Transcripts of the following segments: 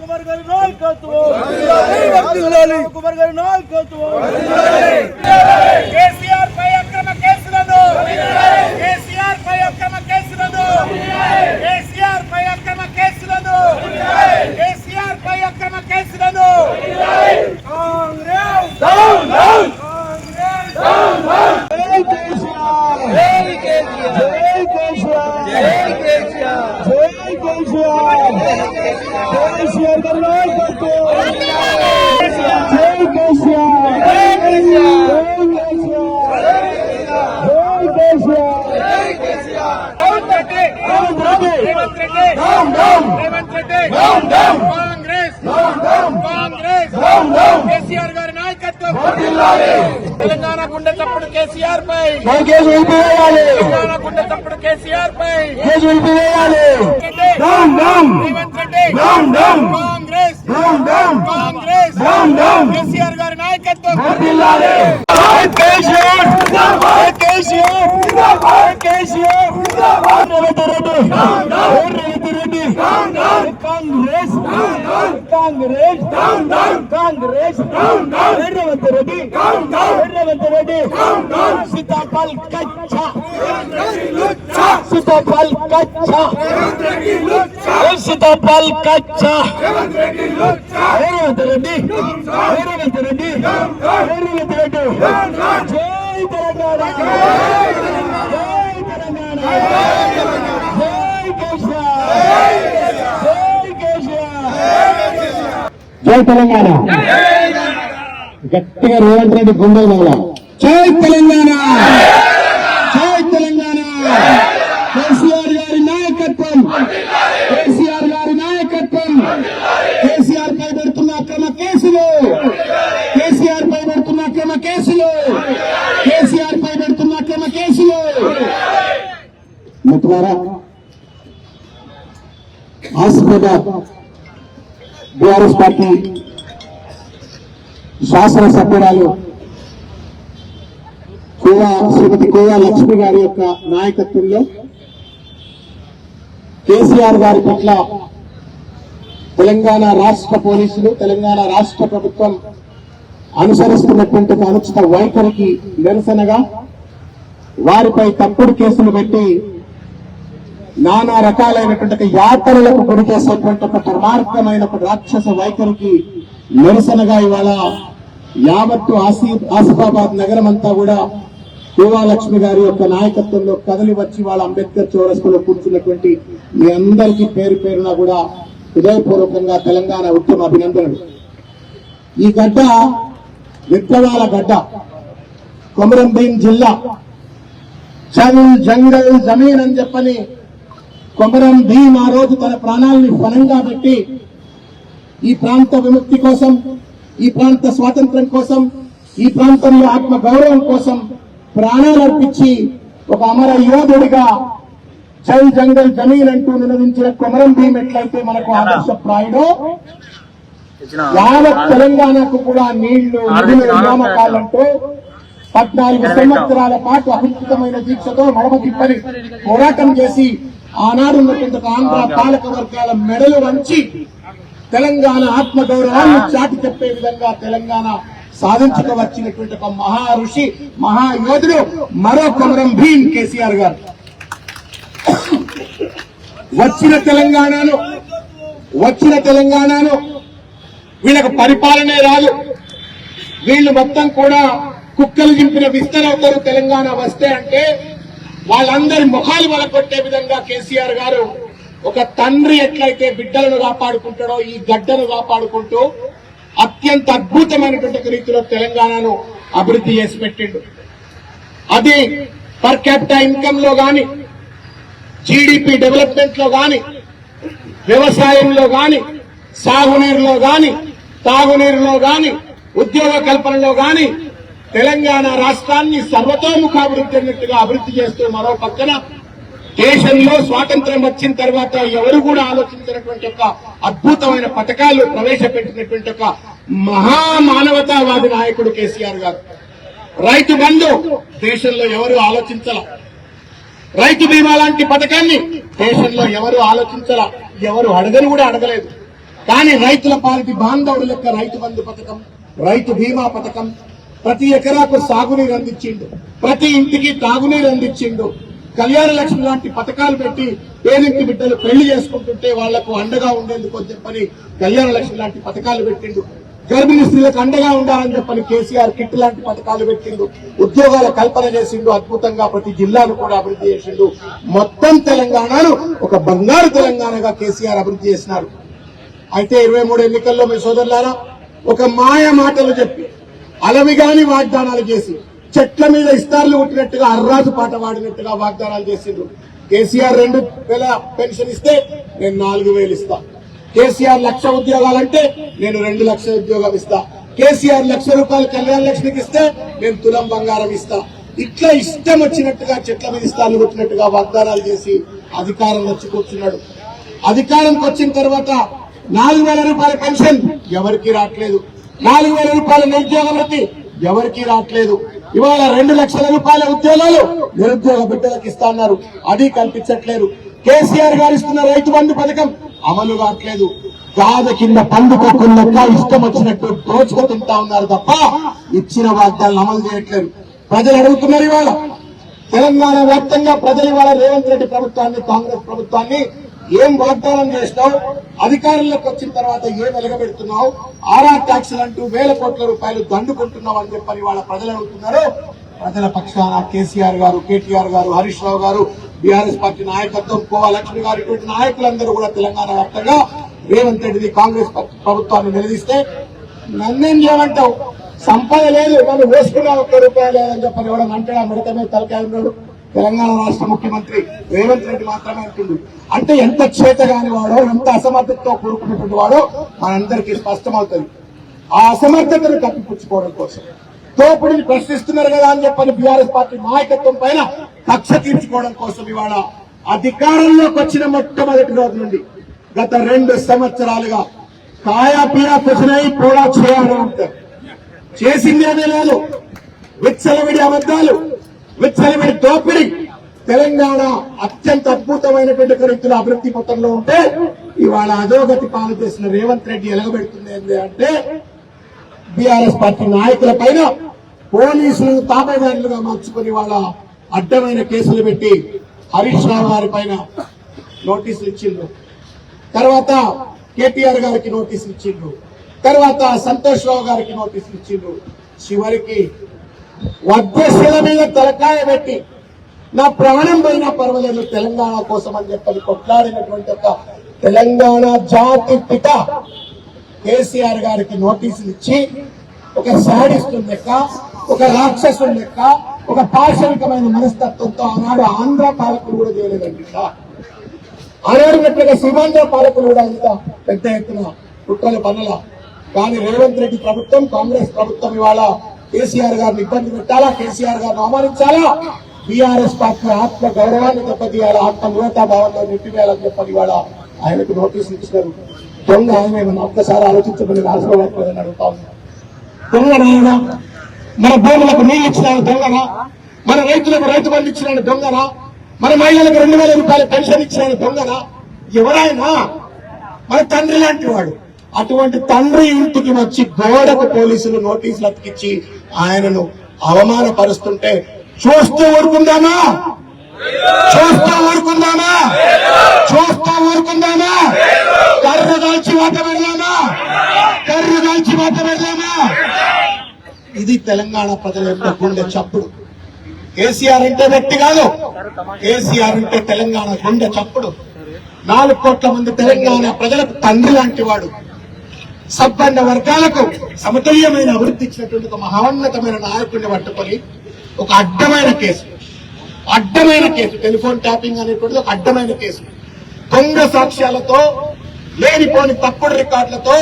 కుమార్ గారి నాయకత్వం కుమార్ గారి నాయకత్వం కేసీఆర్ పై అక్రమ కేసులను కేసీఆర్ పై అక్రమ కేసులను కేసీఆర్ పై అక్రమ కేసులను కేసీఆర్ పై అక్రమ కేసులను Congress down down Congress down down జై కేసీఆర్ జై కేసీఆర్ జై కేసీఆర్ జై కేసీఆర్ కేసీఆర్ గారి నాయకత్వం జై కేసీఆర్ జై కేసీఆర్ కేసీఆర్ గారి నాయకత్వం తెలంగాణ గుండె చప్పుడు కేసీఆర్ పై తెలంగాణ గుండె చప్పుడు కేసీఆర్ పై రేవంత్ రెడ్డి కాంగ్రెస్ కాంగ్రెస్ కేసీఆర్ గారి నాయకత్వం కాంగ్రెస్ కాంగ్రెస్ కాంగ్రెస్ రేవంత్ రెడ్డి సీతాఫల్ కచ్చా సీతాఫల్ కచ్చా సీతాఫల్ కచ్చా రేవంత్ రెడ్డి రేవంత్ రెడ్డి రేవంత్ రెడ్డి జై తెలంగాణ జై తెలంగాణ జై తెలంగాణ గట్టిగా రేవంత్ రెడ్డి గుండె మొదల జై తెలంగాణ జై తెలంగాణ కేసీఆర్ గారి నాయకత్వం కేసీఆర్ గారి నాయకత్వం కేసీఆర్ పై పెడుతున్న అక్రమ కేసులు కేసీఆర్ పై పెడుతున్న అక్రమ కేసులు కేసీఆర్ పై పెడుతున్న అక్రమ కేసులు మిత్రులారా ఆసిఫాబాద్ బీఆర్ఎస్ పార్టీ శాసనసభ్యురాలు శ్రీమతి కోవా లక్ష్మి గారి యొక్క నాయకత్వంలో కేసీఆర్ గారి పట్ల తెలంగాణ రాష్ట్ర పోలీసులు తెలంగాణ రాష్ట్ర ప్రభుత్వం అనుసరిస్తున్నటువంటి అనుచిత వైఖరికి నిరసనగా వారిపై తప్పుడు కేసులు పెట్టి నానా రకాలైనటువంటి యాతనలకు గురి చేసేటువంటి ఒక దుర్మార్గమైన ఒక రాక్షస వైఖరికి నిరసనగా ఇవాళ యావత్తు ఆసిఫాబాద్ నగరం అంతా కూడా కోవాలక్ష్మి గారి యొక్క నాయకత్వంలో కదలి వచ్చి వాళ్ళ అంబేద్కర్ చౌరస్తాలో కూర్చున్నటువంటి మీ అందరికీ పేరు పేరున కూడా హృదయపూర్వకంగా తెలంగాణ ఉద్యమ అభినందనలు. ఈ గడ్డ విప్లవాల గడ్డ, కొమరం భీం జిల్లా. చల్ జంగల్ జమీన్ అని చెప్పని కొమరం భీం ఆ రోజు తన ప్రాణాలని ఫలంగా పెట్టి ఈ ప్రాంత విముక్తి కోసం, ఈ ప్రాంత స్వాతంత్ర్యం కోసం, ఈ ప్రాంతంలో ఆత్మ గౌరవం కోసం ప్రాణాలు అర్పించి ఒక అమర యోధుడిగా చల్ జంగల్ జమీన్ అంటూ నినదించిన కొమరం భీం ఎట్లయితే మనకు ఆదర్శప్రాయుడో యావత్ తెలంగాణకు కూడా నీళ్లు నిధులు నియామకాలంటూ 14 సంవత్సరాల పాటు అభివృద్ధితమైన దీక్షతో మడమ తిప్పని పోరాటం చేసి ఆనాడున్నటువంటి ఆంధ్ర పాలక వర్గాల మెడలు వంచి తెలంగాణ ఆత్మగౌరవాన్ని చాటి చెప్పే విధంగా తెలంగాణ సాధించుకు వచ్చినటువంటి ఒక మహా ఋషి, మహాయోధుడు మరో కొమరం భీం కేసీఆర్ గారు. వచ్చిన తెలంగాణను వీళ్ళకు పరిపాలనే రాదు, వీళ్ళు మొత్తం కూడా కుక్కలు చింపిన విస్తరవుతారు తెలంగాణ వస్తే అంటే వాళ్ళందరి ముఖాలు వలకొట్టే విధంగా కేసీఆర్ గారు ఒక తండ్రి ఎట్లయితే బిడ్డలను కాపాడుకుంటాడో ఈ గడ్డను కాపాడుకుంటూ అత్యంత అద్భుతమైనటువంటి రీతిలో తెలంగాణను అభివృద్ధి చేసి పెట్టిండు. అది పర్ క్యాపిటా ఇన్కమ్ లో గాని, జీడిపి డెవలప్మెంట్ లో గాని, వ్యవసాయంలో గాని, సాగునీరులో గాని, తాగునీరులో గాని, ఉద్యోగ కల్పనలో గాని తెలంగాణ రాష్ట్రాన్ని సర్వతోముఖాభివృద్ధి అన్నట్టుగా అభివృద్ధి చేస్తూ మరో పక్కన దేశంలో స్వాతంత్ర్యం వచ్చిన తర్వాత ఎవరు కూడా ఆలోచించినటువంటి ఒక అద్భుతమైన పథకాలు ప్రవేశపెట్టినటువంటి ఒక మహామానవతావాది నాయకుడు కేసీఆర్ గారు. రైతు బంధు దేశంలో ఎవరు ఆలోచించాల, రైతు బీమా లాంటి పథకాన్ని దేశంలో ఎవరు ఆలోచించాల, ఎవరు అడగని కూడా అడగలేదు. కానీ రైతుల పాలిటి బాంధవుడు లెక్క రైతు బంధు పథకం, రైతు బీమా పథకం, ప్రతి ఎకరాకు సాగునీరు అందించిండు, ప్రతి ఇంటికి తాగునీరు అందించిండు, కళ్యాణ లక్ష్మి లాంటి పథకాలు పెట్టి పేదింటి బిడ్డలు పెళ్లి చేసుకుంటుంటే వాళ్లకు అండగా ఉండేందుకు అని చెప్పని కళ్యాణ లక్ష్మి లాంటి పథకాలు పెట్టిండు, గర్భిణీ స్త్రీలకు అండగా ఉండాలని చెప్పని కేసీఆర్ కిట్ లాంటి పథకాలు పెట్టిండు, ఉద్యోగాల కల్పన చేసిండు, అద్భుతంగా ప్రతి జిల్లాను కూడా అభివృద్ధి చేసిండు. మొత్తం తెలంగాణను ఒక బంగారు తెలంగాణగా కేసీఆర్ అభివృద్ధి చేసినారు. అయితే 23 ఎన్నికల్లో మీ సోదరులారా ఒక మాయ మాటలు చెప్పి అలవిగాని వాగ్దానాలు చేసి చెట్ల మీద ఇస్తార్లు కొట్టినట్టుగా అర్రాజు పాట వాడినట్టుగా వాగ్దానాలు చేసిండ్రు. కేసీఆర్ 2000 పెన్షన్ ఇస్తే నేను 4000 ఇస్తా, కేసీఆర్ 1,00,000 ఉద్యోగాలంటే నేను 2 లక్షల ఉద్యోగం ఇస్తా, కేసీఆర్ 1,00,000 రూపాయలు కళ్యాణ లక్ష్మికి ఇస్తే నేను తులం బంగారం ఇస్తా. ఇట్లా ఇష్టం వచ్చినట్టుగా చెట్ల మీద ఇస్తార్లు కొట్టినట్టుగా వాగ్దానాలు చేసి అధికారం వచ్చి కూర్చున్నాడు. అధికారంకి వచ్చిన తర్వాత 4,000 రూపాయల పెన్షన్ ఎవరికి రావట్లేదు, 4,000 రూపాయల నిరుద్యోగ వృత్తి ఎవరికి రావట్లేదు. ఇవాళ 2 లక్షల రూపాయల ఉద్యోగాలు నిరుద్యోగ బిడ్డలకు ఇస్తా అన్నారు, అది కల్పించట్లేదు. కేసీఆర్ గారు ఇస్తున్న రైతు బంధు పథకం అమలు కావట్లేదు. గాథ కింద పండుకోకుండా ఇష్టం వచ్చినట్టు దోచుకు తింటా ఉన్నారు తప్ప ఇచ్చిన వాగ్దానాలు అమలు చేయట్లేదు. ప్రజలు అడుగుతున్నారు. ఇవాళ తెలంగాణ వ్యాప్తంగా ప్రజలు ఇవాళ రేవంత్ రెడ్డి ప్రభుత్వాన్ని, కాంగ్రెస్ ప్రభుత్వాన్ని ఏం వాగ్దానం చేసినావు, అధికారంలోకి వచ్చిన తర్వాత ఏం వెలగబెడుతున్నావు, ఆర్ఆర్ ట్యాక్సులు అంటూ 1000 కోట్ల రూపాయలు దండుకుంటున్నావు అని చెప్పని వాళ్ళ ప్రజలు అడుగుతున్నారు. ప్రజల పక్షాన కేసీఆర్ గారు, కేటీఆర్ గారు, హరీష్ రావు గారు, బీఆర్ఎస్ పార్టీ నాయకత్వం, కోవా లక్ష్మి గారు, ఇటువంటి నాయకులందరూ కూడా తెలంగాణ వ్యాప్తంగా రేవంత్ రెడ్డిని, కాంగ్రెస్ ప్రభుత్వాన్ని నిలదీస్తే నన్నేం చేయమంటావు, సంపద లేదు, నన్ను వేసుకున్నా 1 రూపాయలు లేదని చెప్పని కూడా అంటాడా? మిడతమే తలకాయ ఉన్నాడు. తెలంగాణ రాష్ట్ర ముఖ్యమంత్రి రేవంత్ రెడ్డి మాత్రమే అంటుండు. అంటే ఎంత చేతగాని వాడో, ఎంత అసమర్థతతో కూడుకున్నటువంటి వాడో మనందరికీ స్పష్టమవుతుంది. ఆ అసమర్థతను కప్పిపుచ్చుకోవడం కోసం, తోపుడిని ప్రశ్నిస్తున్నారు కదా అని చెప్పని బీఆర్ఎస్ పార్టీ నాయకత్వం పైన కక్ష తీర్చుకోవడం కోసం ఇవాళ అధికారంలోకి వచ్చిన మొట్టమొదటి రోజు నుండి గత 2 సంవత్సరాలుగా కాయా పీరా కుచినై పోడా చేయాలని అంటారు. చేసింది అనే లేదు, విచ్చలవిడి అబద్దాలు, విచ్చలవిడి దోపిడి. తెలంగాణ అత్యంత అద్భుతమైనటువంటి రీతిలో అభివృద్ధి పథంలో ఉంటే ఇవాళ అధోగతి పాలు చేసిన రేవంత్ రెడ్డి ఎలగబెడుతుంది ఏంటి అంటే బీఆర్ఎస్ పార్టీ నాయకుల పైన పోలీసులను తాపేదారులుగా మార్చుకుని వాళ్ళ అడ్డమైన కేసులు పెట్టి హరీష్ రావు గారి పైన నోటీసులు ఇచ్చిండ్రు, తర్వాత కేటీఆర్ గారికి నోటీసులు ఇచ్చిండ్రు, తర్వాత సంతోష్ రావు గారికి నోటీసులు ఇచ్చిండ్రు. చివరికి వద్యశిల మీద తలకాయ పెట్టి నా ప్రాణం పోయినా పర్వాలేదు తెలంగాణ కోసం అని చెప్పని కొట్లాడినటువంటి ఒక తెలంగాణ జాతి పిత కేసీఆర్ గారికి నోటీసులు ఇచ్చి ఒక శాడిస్టు లెక్క, ఒక రాక్షసుడు లెక్క, ఒక పాశవికమైన మనస్తత్వంతో ఆనాడు ఆంధ్ర పాలకులు కూడా చేయలేదండి. ఆనాడున్నట్లుగా సీమాంధ్ర పాలకులు కూడా ఇంత పెద్ద ఎత్తున కుట్రలు పనుల. కానీ రేవంత్ రెడ్డి ప్రభుత్వం, కాంగ్రెస్ ప్రభుత్వం ఇవాళ కేసీఆర్ గారిని ఇబ్బంది పెట్టాలా, కేసీఆర్ గారిని అవమానించాలా, బీఆర్ఎస్ పార్టీ ఆత్మ గౌరవాన్ని దెబ్బతీయాలా, ఆత్మ మూలతాభావంలో నెట్టివేయాలని చెప్పని ఇవాళ ఆయనకు నోటీసులు ఇచ్చినారు. దొంగ ఆయన ఏమన్నా ఒక్కసారి ఆలోచించమని రాష్ట్రవాదని అడుగుతా ఉన్నారు. దొంగనా? మన భూములకు నీళ్ళు ఇచ్చినాను దొంగనా? మన రైతులకు రైతు బంధు ఇచ్చినాను దొంగనా? మన మహిళలకు 2,000 రూపాయల పెన్షన్ ఇచ్చినాను దొంగనా? ఎవరైనా మన తండ్రి లాంటి వాడు. అటువంటి తండ్రి ఇంటికి వచ్చి గోడకు పోలీసులు నోటీసులు అతికిచ్చి ఆయనను అవమానపరుస్తుంటే చూస్తూ ఊరుకుందామా? చూస్తూ ఊరుకుందామా? చూస్తూ ఊరుకుందామా? కర్రు దాల్చి వాత పెడదామా? కర్రు దాల్చి వాత పెడదామా? ఇది తెలంగాణ ప్రజల యొక్క గుండె చప్పుడు. కేసీఆర్ అంటే వ్యక్తి కాదు, కేసీఆర్ అంటే తెలంగాణ గుండె చప్పుడు. 4 కోట్ల మంది తెలంగాణ ప్రజలకు తండ్రి లాంటి వాడు. సంపన్న వర్గాలకు సమతుల్యమైన అభివృద్ధి ఇచ్చినటువంటి ఒక మహోన్నతమైన నాయకుడిని పట్టుకొని ఒక అడ్డమైన కేసు, టెలిఫోన్ ట్యాపింగ్ అనేటువంటిది ఒక అడ్డమైన కేసు, దొంగ సాక్ష్యాలతో, లేనిపోని తప్పుడు రికార్డులతో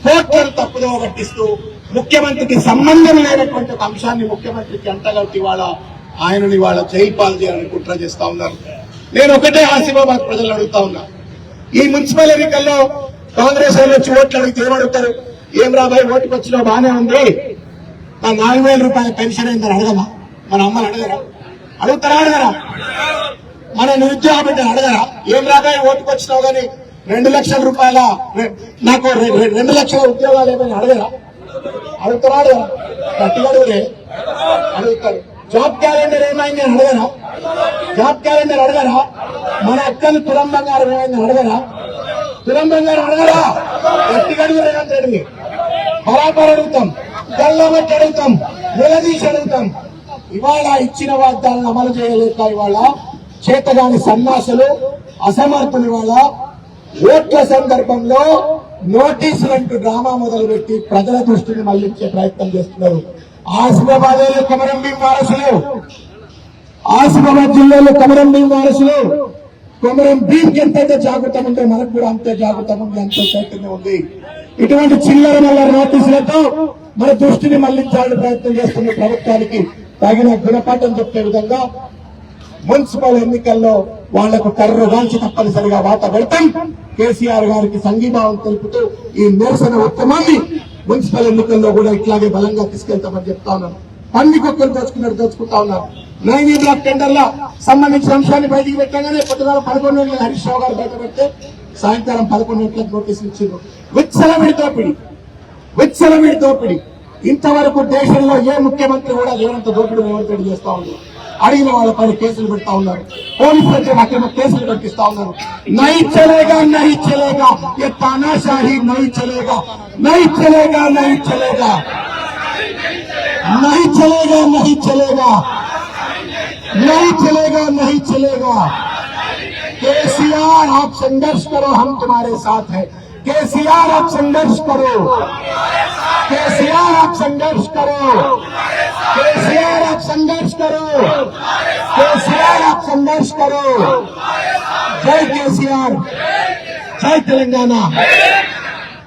కోర్టులను తప్పుదోవ పట్టిస్తూ ముఖ్యమంత్రికి సంబంధం లేనటువంటి ఒక అంశాన్ని ముఖ్యమంత్రికి అంటగట్టి ఆయనని వాళ్ళ జైపాలు చేయాలని కుట్ర చేస్తా ఉన్నారు. నేను ఒకటే ఆసిఫాబాద్ ప్రజలు అడుగుతా ఉన్నా, ఈ మున్సిపల్ ఎన్నికల్లో కాంగ్రెస్ వాళ్ళు వచ్చి ఓట్లు అడిగితే ఏమడుగుతారు? ఏం రాబాయి ఓటుకు వచ్చినా బానే ఉంది, నా 4,000 రూపాయల పెన్షన్ అయిందని అడగమా? మన అమ్మని అడగరా? అడుగుతారా? అడగరా? మన నిరుద్యోగ బిడ్డను అడగరా? ఏం రాబాయి ఓటుకు వచ్చినావు కానీ 2 లక్షల రూపాయల నాకు 2 లక్షల ఉద్యోగాలు ఏమైనా అడగరా? అడుగుతున్నాడు గట్టిగా అడుగుతారు. జాబ్ క్యాలెండర్ ఏమైంది అని అడగరా? జాబ్ క్యాలెండర్ అడగరా? మన అక్కను తులం బంగారం ఏమైంది అడగరా? తులం బంగారం అడగరా? గట్టిగా అడుగు రేవంత్ రెడ్డిని. బరాబర్ అడుగుతాం, గల్లబట్టి అడుగుతాం, నిలదీసి అడుగుతాం. ఇవాళ ఇచ్చిన వాగ్దానాలను అమలు చేయలేక ఇవాళ చేతగాని సన్నాసులు అసమర్థులు ఇవాళ ఓట్ల సందర్భంలో నోటీసులు అంటూ డ్రామా మొదలుపెట్టి ప్రజల దృష్టిని మళ్లించే ప్రయత్నం చేస్తున్నారు. ఆసిఫాబాద్ కొమరం భీం వారసులు, ఆసిఫాబాద్ జిల్లాలో కొమరం భీం వారసులు. కొమరం భీంకి ఎంతైతే జాగ్రత్త ఉంటే మనకు కూడా అంతే జాగ్రత్త ఉంది, అంతే చైతన్యం ఉంది. ఇటువంటి చిల్లర మల్లర నోటీసులతో మన దృష్టిని మళ్లించాలని ప్రయత్నం చేస్తున్న ప్రభుత్వానికి తగిన గుణపాఠం చెప్పే విధంగా మున్సిపల్ ఎన్నికల్లో వాళ్లకు కర్రు వాంచి తప్పనిసరిగా వాత పెడతాం. కేసీఆర్ గారికి సంఘీభావం తెలుపుతూ ఈ నిరసన ఉద్యమాన్ని మున్సిపల్ ఎన్నికల్లో కూడా ఇట్లాగే బలంగా తీసుకెళ్తామని చెప్తా ఉన్నాను. పందికొక్కలు దోచుకుంటా ఉన్నారు. నైనీ బ్లాక్ టెండర్ల సంబంధించిన అంశాన్ని బయటికి పెట్టగానే పొద్దుగాల 11 గంటలకు హరీష్ రావు గారు బయట పెడితే సాయంకాలం 11 గంటలకు నోటీసులు ఇచ్చారు. విచ్చలవిడి దోపిడి. ఇంతవరకు దేశంలో ఏ ముఖ్యమంత్రి కూడా లేనంత దోపిడీ రేవంత్ రెడ్డి చేస్తా ఉన్నారు. అడిగిన వాళ్ళపై కేసులు పెడతా ఉన్నారు. పోలీసులు అక్రమ కేసులు కట్టిస్తా ఉన్నారు. నై చలేగా నహీ చలేగా, ఏ తానాషాహీ నహీ చలేగా, నహీ చలేగా నహీ చలేగా, नहीं चलेगा नहीं चलेगा, नहीं चलेगा नहीं चलेगा। केसीआर आप संघर्ष करो, हम तुम्हारे साथ हैं। केसीआर आप संघर्ष करो, केसीआर आप संघर्ष करो, केसीआर आप संघर्ष करो, केसीआर आप संघर्ष करो। जय केसीआर, जय तेलंगाना।